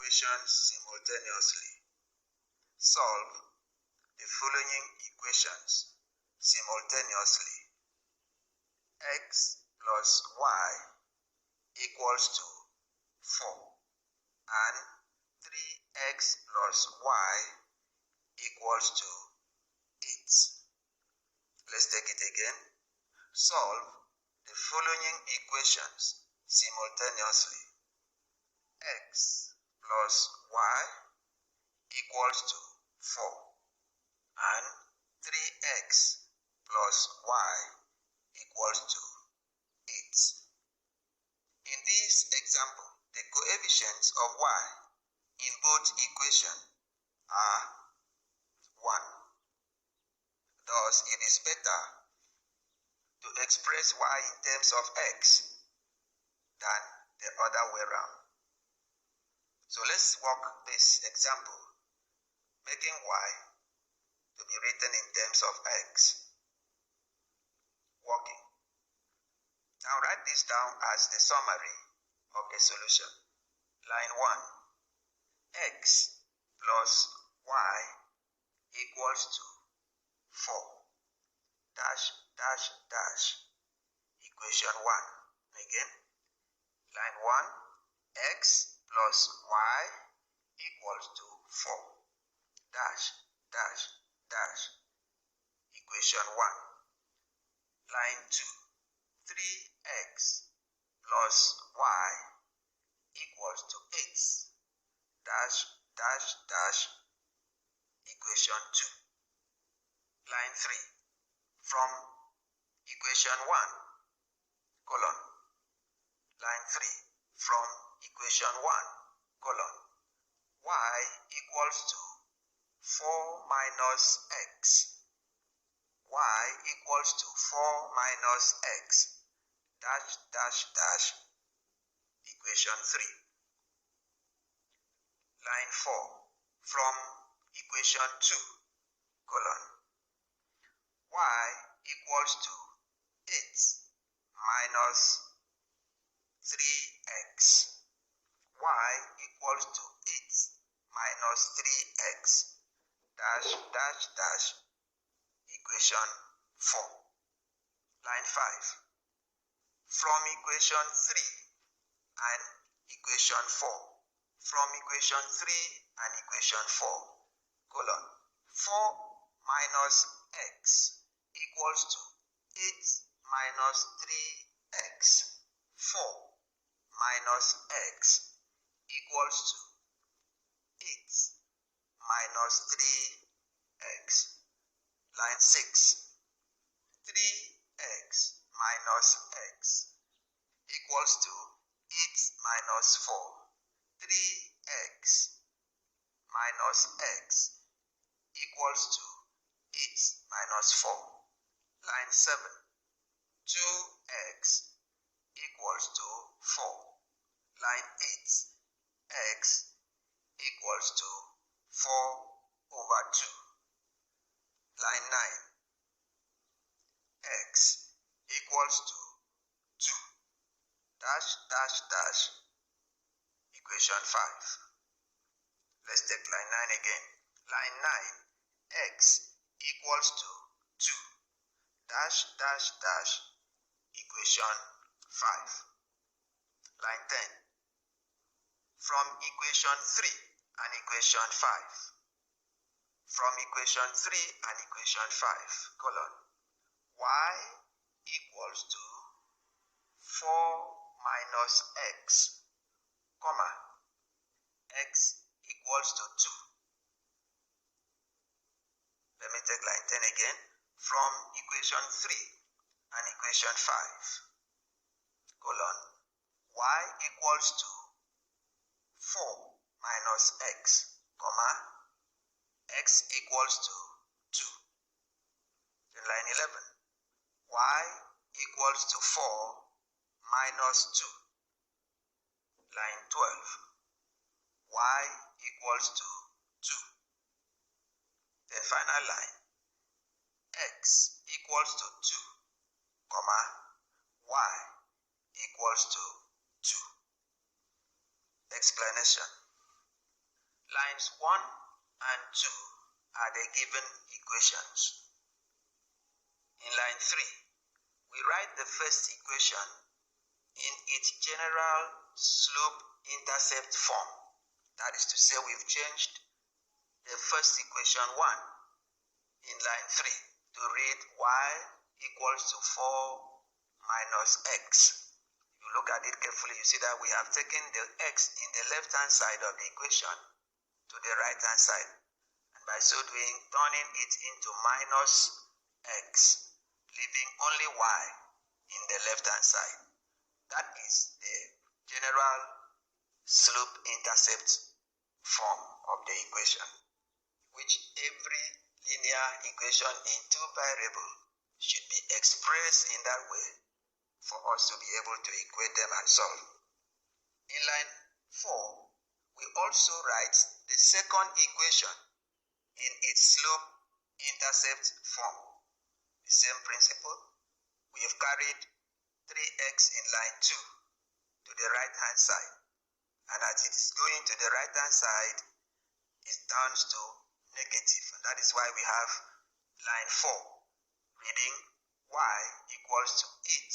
equations simultaneously. Solve the following equations simultaneously. X plus y equals to 4 and 3x plus y equals to 8. Let's take it again. Solve the following equations simultaneously. X plus y equals to 4 and 3x plus y equals to 8. In this example, the coefficients of y in both equations are 1. Thus, it is better to express y in terms of x than the other way around. So let's work this example, making y to be written in terms of x. Working. Now write this down as the summary of the solution. Line 1. X plus y equals to 4 dash dash dash equation 1. Again. Line 1. X plus y equals to 4 dash dash dash equation 1. Line 2. 3x plus y equals to 8 dash dash dash equation 2. Line 3. From equation 1 colon. Line 3. From equation 1 colon. Y equals to 4 minus x. Y equals to 4 minus x dash dash dash equation 3. Line 4. From equation 2 colon. Y equals to 8 minus 3x. Y equals to 8 minus 3x dash dash dash equation 4. Line 5. From equation 3 and equation 4. From equation 3 and equation 4 colon. 4 minus x equals to 8 minus 3x. 4 minus x equals to 8 minus 3x. Line 6. 3x minus x equals to 8 minus 4. 3x minus x equals to 8 minus 4. Line 7. 2x equals to 4. Line 8. X equals to 4 over 2. Line 9. X equals to 2 dash dash dash equation 5. Let's take line 9 again. Line 9. X equals to 2 dash dash dash equation 5. Line 10. From equation 3 and equation 5. From equation 3 and equation 5 colon. Y equals to 4 minus x, comma, x equals to 2. Let me take line 10 again. From equation 3 and equation 5 colon. Y equals to 4 minus x, comma, x equals to 2. Then line 11. Y equals to 4 minus 2. Line 12. Y equals to 2. Then final line. X equals to 2, comma, y equals to 2. Explanation. Lines 1 and 2 are the given equations. In line 3, we write the first equation in its general slope-intercept form. That is to say, we've changed the first equation 1 in line 3 to read y equals to 4 minus x. If you look at it carefully, you see that we have taken the x in the left-hand side of the equation to the right-hand side, and by so doing, turning it into minus x, leaving only y in the left-hand side. That is the general slope-intercept form of the equation, which every linear equation in two variables should be expressed in that way for us to be able to equate them and solve. In line 4, we also write the second equation in its slope-intercept form. The same principle. We have carried 3x in line 2 to the right-hand side, and as it is going to the right-hand side, it turns to negative, and that is why we have line 4 reading y equals to 8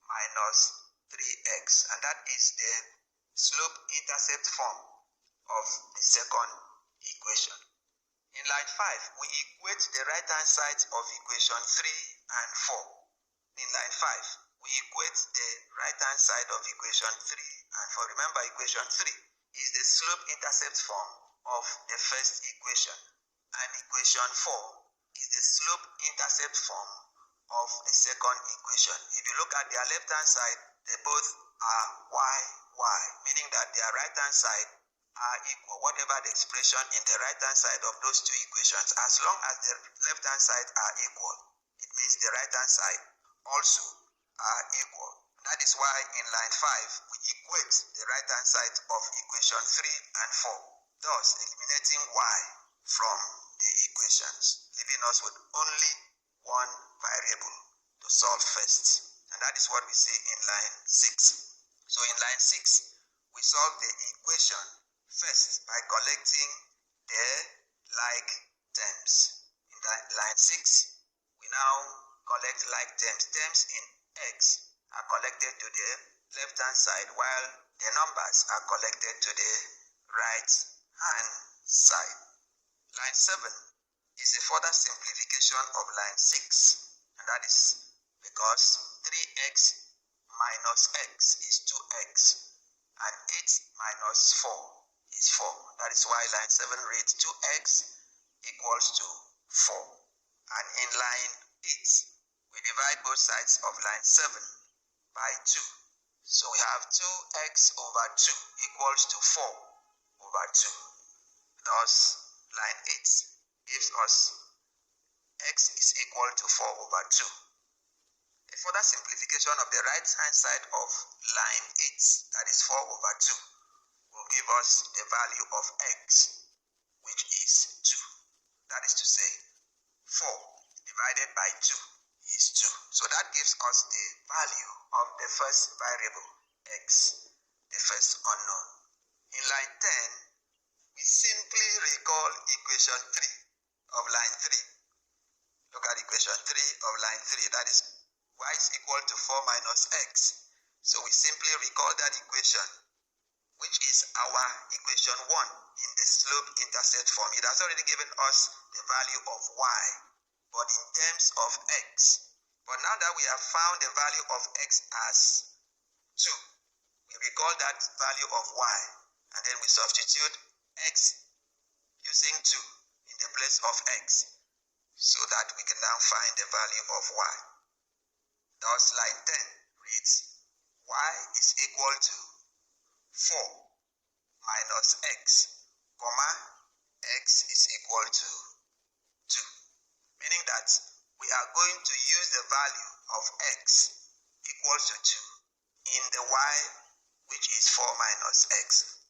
minus 3x, and that is the slope-intercept form of the second equation. In line 5, we equate the right-hand sides of equation 3 and 4. In line 5, we equate the right-hand side of equation 3 and 4. Remember, equation 3 is the slope-intercept form of the first equation, and equation 4 is the slope-intercept form of the second equation. If you look at their left-hand side, they both are y, meaning that their right-hand side are equal. Whatever the expression in the right-hand side of those two equations, as long as the left-hand side are equal, it means the right-hand side also are equal. That is why in line 5, we equate the right-hand side of equation 3 and 4, thus eliminating y from the equations, leaving us with only one variable to solve first. And that is what we see in line 6. So in line 6, we solve the equation first by collecting the like terms. In line 6, we now collect like terms. Terms in x are collected to the left-hand side, while the numbers are collected to the right-hand side. Line 7 is a further simplification of line 6, and that is because 3x minus x is 2x, and 8 minus 4 is 4. That is why line 7 reads 2x equals to 4. And in line 8, we divide both sides of line 7 by 2. So we have 2x over 2 equals to 4 over 2. Thus, line 8 gives us x is equal to 4 over 2. A further simplification of the right-hand side of line 8, that is 4 over 2, will give us the value of x, which is 2. That is to say, 4 divided by 2 is 2. So that gives us the value of the first variable, x, the first unknown. In line 10, we simply recall equation 3 of line 3. Look at equation 3 of line 3, that is y is equal to 4 minus x. So we simply recall that equation, which is our equation 1 in the slope-intercept form. It has already given us the value of y, but in terms of x. But now that we have found the value of x as 2, we recall that value of y, and then we substitute x using 2 in the place of x, so that we can now find the value of y. Thus, line 10 reads y is equal to 4 minus x, comma, x is equal to 2. Meaning that we are going to use the value of x equals to 2 in the y, which is 4 minus x.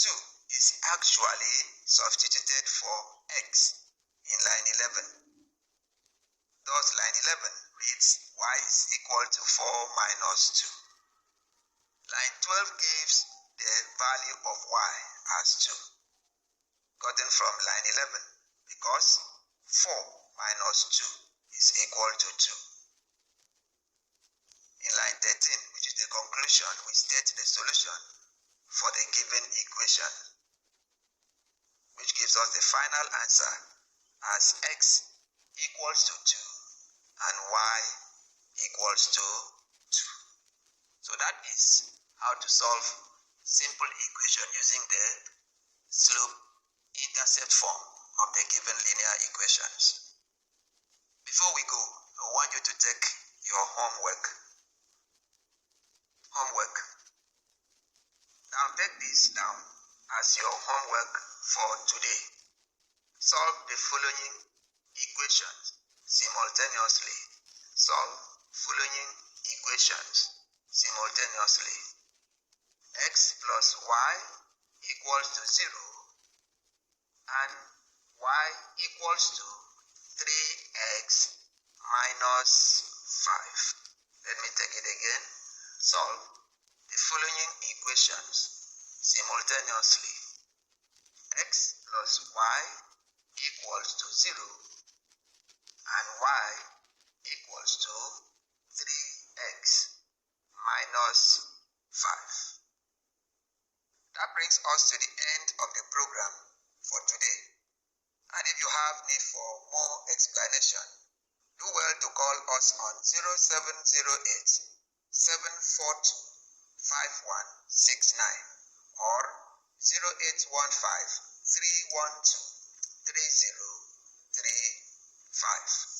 2 is actually substituted for x in line 11. Thus, line 11 reads y is equal to 4 minus 2. Line 12 gives the value of y as 2. gotten from line 11, because 4 minus 2 is equal to 2. In line 13, which is the conclusion, we state the solution for the given equation, which gives us the final answer as x equals to 2 and y equals to 2. So that is how to solve simple equation using the slope-intercept form of the given linear equations. Before we go, I want you to take your homework. Now take this down as your homework for today. Solve the following equations simultaneously. Solve following equations simultaneously. X plus y equals to 0 and y equals to 3x minus 5. Let me take it again. Solve the following equations simultaneously. X plus y equals to 0 and y equals to 3x minus 5. That brings us to the end of the program for today. And if you have need for more explanation, do well to call us on 0708 742 5169 or 0815 312 3035.